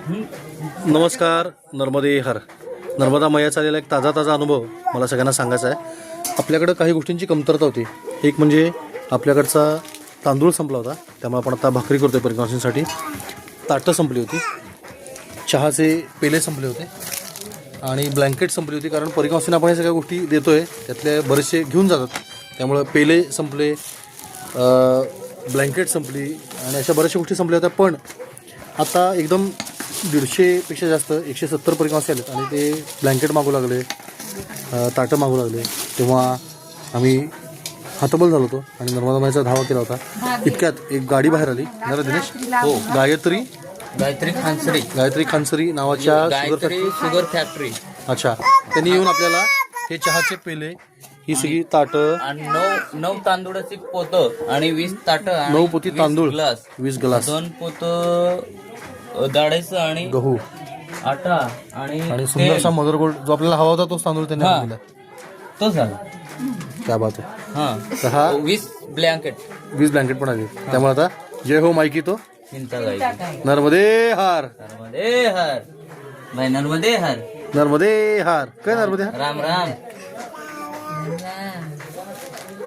नमस्कार. नर्मदे हर. नर्मदा मैयाचा आलेला एक ताजा अनुभव मला सगळ्यांना सांगायचा आहे. आपल्याकडं काही गोष्टींची कमतरता होती. एक म्हणजे आपल्याकडचा तांदूळ संपला होता, त्यामुळे आपण आता भाकरी करतोय प्रिकॉशनसाठी. ताटं संपली होती, चहाचे पेले संपले होते आणि ब्लँकेट संपली होती. कारण प्रिकॉशन आपण हे सगळ्या गोष्टी देतोय, त्यातले बरेचसे घेऊन जातात. त्यामुळं पेले संपले, ब्लँकेट संपली आणि अशा बऱ्याचशा गोष्टी संपल्या होत्या. पण आता एकदम 150पेक्षा जास्त 170 प्रिकॉशन आलेत आणि ते ब्लँकेट मागू लागले, ताटं मागू लागले. तेव्हा आम्ही हातबल झालो होतो आणि नर्मदा माईचा धावा केला होता. इतक्यात एक गाडी बाहेर आली. ना दिनेश? हो, गायत्री खानसरी नावाच्या शुगर फॅक्टरी. अच्छा, त्यांनी येऊन आपल्याला हे चहाचे पेले, ही सगळी ताटं आणि 9 तांदूळाची पोतं आणि 20 ताटं, 9 पोती तांदूळ, 20 ग्लास, 2 पोतं डाळीचं आणि गहू, आटा आणि सुंदरसा मदरगोल्ड जो आपल्याला हवा होता तोच तांदूळ त्यांनी आणून दिला. तो झाला. क्या बात आहे. हा, तर हा 20 ब्लँकेट 20 ब्लँकेट पण आले. त्यामुळे आता जय हो मायकी तो चिंता जायची. नर्मदे हार. नर्मदे हर भाई, नर्मदे हर. नर्मदे हार. काय नर्मदे हार? राम राम.